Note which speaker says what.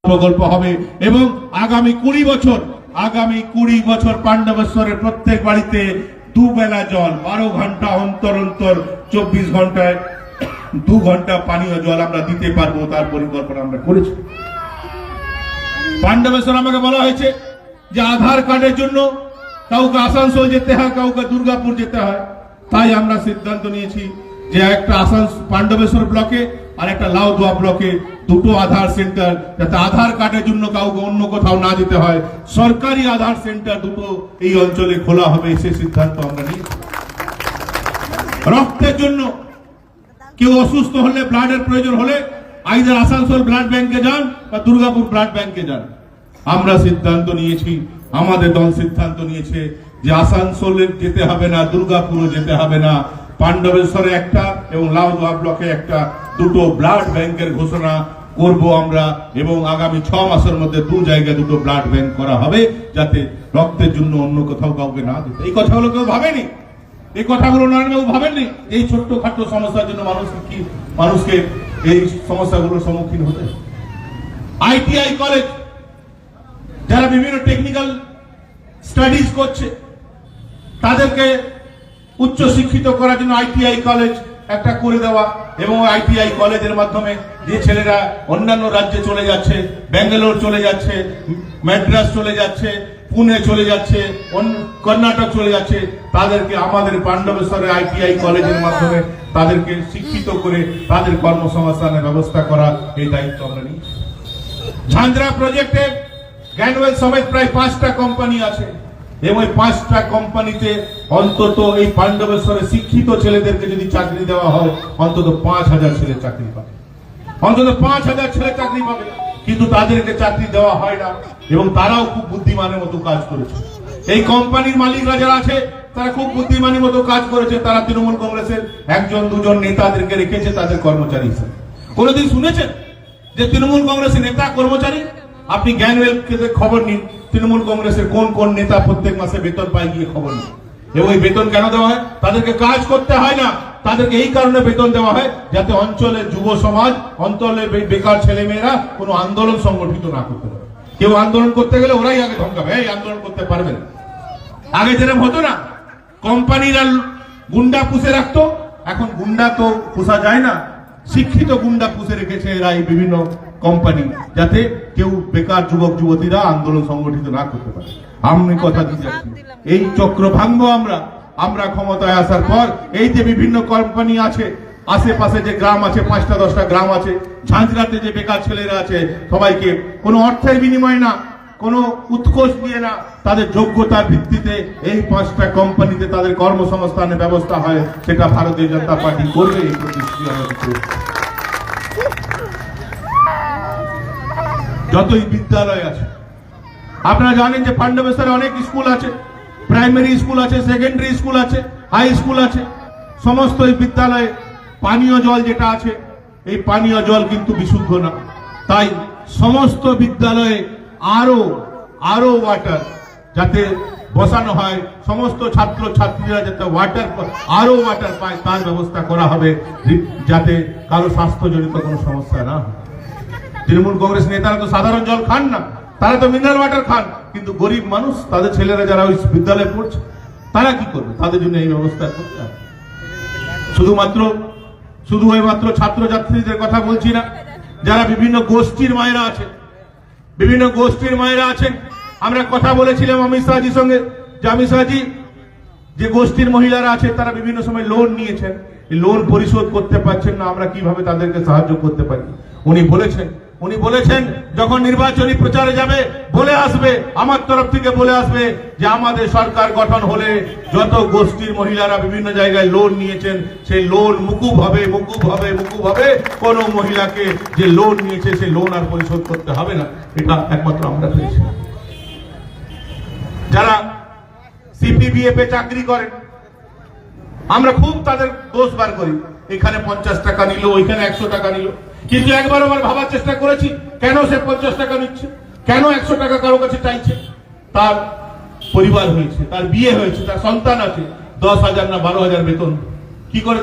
Speaker 1: প্রকল্প হবে এবং আগামী 20 বছর পাণ্ডবেশ্বরের প্রত্যেক বাড়িতে দুবেলা জল 12 ঘন্টা অন্তর অন্তর 24 ঘন্টায় 2 ঘন্টা পানীয় জল আমরা দিতে পারবো, তার পরিকল্পনা আমরা করেছি। পাণ্ডবেশ্বর আমাকে বলা হয়েছে যে আধার কার্ডের জন্য কাউকে আসানসোল যেতে হয়, কাউকে দুর্গাপুর যেতে হয়, তাই আমরা সিদ্ধান্ত নিয়েছি যে একটা পাণ্ডবেশ্বর ব্লকে আর একটা লাউদোয়া ব্লকে দুটো আধার সেন্টার, যাতে আধার কার্ডের জন্য কাউকে অন্য কোথাও না যেতে হয়, সরকারি আধার সেন্টার দুটো এই অঞ্চলে খোলা হবে, সে সিদ্ধান্ত আমরা নিয়েছি। রক্তের জন্য কেউ অসুস্থ হলে, ব্লাডের প্রয়োজন হলে আইদার আসানসোল ব্লাড ব্যাংকে যান বা দুর্গাপুর ব্লাড ব্যাংকে যান। আমরা সিদ্ধান্ত নিয়েছি, আমাদের দল সিদ্ধান্ত নিয়েছে যে আসানসোলে যেতে হবে না, দুর্গাপুরে যেতে হবে না, পাণ্ডবেশ্বরে একটা এবং লাউদোয়া ব্লকে একটা, দুটো ব্লাড ব্যাংকের ঘোষণা করব আমরা এবং আগামী 6 মাসের মধ্যে 2 জায়গায় দুটো ব্লাড ব্যাংক করা হবে, যাতে রক্তের জন্য অন্য কোথাও কাউকে না দিতে। এই কথাগুলো কেউ ভাবেনি, এই কথাগুলো নারায়ণবাবু ভাবেননি। এই ছোট্টখাটো সমস্যার জন্য মানুষকে এই সমস্যাগুলোর সম্মুখীন হতে। আইটিআই কলেজ, যারা বিভিন্ন টেকনিক্যাল স্টাডিজ করছে তাদেরকে উচ্চ শিক্ষিত করার জন্য আইটিআই কলেজ একটা করে দেওয়া এবং আইটিআই কলেজের মাধ্যমে যে ছেলেরা অন্যান্য রাজ্যে চলে যাচ্ছে, ব্যাঙ্গালোর চলে যাচ্ছে, মাদ্রাজ চলে যাচ্ছে, পুনে চলে যাচ্ছে, কর্ণাটক চলে যাচ্ছে, তাদেরকে আমাদের পাণ্ডবেশ্বরের আইটিআই কলেজের মাধ্যমে তাদেরকে শিক্ষিত করে তাদের কর্মসংস্থানের ব্যবস্থা করা, এই দায়িত্ব আমরা নিই। ঝাঁঝরা প্রজেক্টে গ্যানওয়েল সমেত প্রায় 5টা কোম্পানি আছে এবং এই 5টা কোম্পানিতে অন্তত এই পাণ্ডবেশ্বরে শিক্ষিত ছেলেদেরকে যদি চাকরি দেওয়া হয়, অন্তত 5000 ছেলে চাকরি পাবে, অন্তত 5000 ছেলে চাকরি পাবে। কিন্তু তাদেরকে চাকরি দেওয়া হয় না এবং তারাও খুব বুদ্ধিমানের মতো কাজ করেছে। এই কোম্পানির মালিকরা যারা আছে তারা খুব বুদ্ধিমানের মতো কাজ করেছে। তারা তৃণমূল কংগ্রেসের 1-2 নেতাদেরকে রেখেছে তাদের কর্মচারী হিসেবে। কোনোদিন শুনেছেন যে তৃণমূল কংগ্রেসের নেতা কর্মচারী? আপনি জ্ঞানওয়েল খবর নিন, তৃণমূল কংগ্রেসের কোন কোন নেতা প্রত্যেক মাসে বেতন পায়, গিয়ে খবর নিন। এবং এই বেতন কেন দেওয়া হয়? তাদেরকে কাজ করতে হয় না, তাদেরকে এই কারণে বেতন দেওয়া হয় যাতে অঞ্চলের যুব সমাজ, অঞ্চলের বেকার ছেলেমেয়েরা কোনো আন্দোলন সংগঠিত না করতে পারে। কেউ আন্দোলন করতে গেলে ওরাই আগে ধমকাবে, এই আন্দোলন করতে পারবে না। আগে যেরকম হতো না, কোম্পানিরা গুন্ডা পুষে রাখতো, এখন গুন্ডা তো পোষা যায় না, শিক্ষিত গুন্ডা পুষে রেখেছে এরা এই বিভিন্ন কোম্পানি, যাতে কেউ বেকার যুবক যুবতীরা আন্দোলন সংগঠিত না করতে পারে। আমি কথা দিচ্ছি, এই চক্র ভাঙবো আমরা ক্ষমতায় আসার পর। এই যে বিভিন্ন কোম্পানি আছে, আশেপাশে যে গ্রাম আছে, 5টা-10টা গ্রাম আছে, ঝাঁঝরাতে যে বেকার ছেলেরা আছে, সবাইকে কোনো অর্থের বিনিময় না, কোনো উৎকোচ দিয়ে না, তাদের যোগ্যতার ভিত্তিতে এই 5টা কোম্পানিতে তাদের কর্মসংস্থানের ব্যবস্থা হয়। সেটা ভারতীয় জনতা পার্টি করবে, এই প্রতিশ্রুতি আমরা দিচ্ছি। যতই বিদ্যালয় আছে, আপনারা জানেন যে পাণ্ডবেশ্বরে অনেক স্কুল আছে, প্রাইমারি স্কুল আছে, সেকেন্ডারি স্কুল আছে, হাই স্কুল আছে। সমস্ত এই বিদ্যালয়ে পানীয় জল যেটা আছে, এই পানীয় জল কিন্তু বিশুদ্ধ না। তাই সমস্ত বিদ্যালয়ে আরো ওয়াটার যাতে বসানো হয়, সমস্ত ছাত্র ছাত্রীরা যাতে আরো ওয়াটার পায়, তার ব্যবস্থা করা হবে, যাতে কারো স্বাস্থ্যজনিত কোনো সমস্যা না হয়। তৃণমূল কংগ্রেস নেতারা তো সাধারণ জল খান না, তারা তো মিনারেল ওয়াটার খান, কিন্তু গরিব মানুষ, তাদের ছেলেরা যারা ওই বিদ্যালয়ে পড়ছে, তারা কি করবে? তাদের জন্য এই ব্যবস্থা করতে হবে। শুধুমাত্র ছাত্রছাত্রীদের কথা বলছি না, যারা বিভিন্ন গোষ্ঠীর মায়েরা আছেন, আমরা কথা বলেছিলাম অমিত শাহজির সঙ্গে, যে অমিত শাহজি যে গোষ্ঠীর মহিলারা আছে তারা বিভিন্ন সময় লোন নিয়েছেন, এই লোন পরিশোধ করতে পারছেন না, আমরা কিভাবে তাদেরকে সাহায্য করতে পারি। উনি বলেছেন যখন নির্বাচনী প্রচারে যাবে বলে আসবে, আমার তরফ থেকে বলে আসবে যে আমাদের সরকার গঠন হলে যত গোষ্ঠীর মহিলারা বিভিন্ন জায়গায় লোন নিয়েছেন, সেই লোন মুকুব হবে। কোন মহিলাকে যে লোন নিয়েছে সেই লোন আর পরিশোধ করতে হবে না। এটা একমাত্র আমরা পেয়েছি। যারা সিপিবিএফ এ চাকরি করেন, আমরা খুব তাদের দোষ বার করি, এখানে 50 টাকা নিল, ওইখানে 100 টাকা নিল, কিন্তু একবার আমার ভাবার চেষ্টা করেছি কেন সে 50 টাকা নিচ্ছে, কেন 100 টাকা কারো কাছে চাইছে? তার পরিবার হয়েছে, তার বিয়ে হয়েছে, তার সন্তান আছে, 10,000 না 12,000 বেতন, কি করে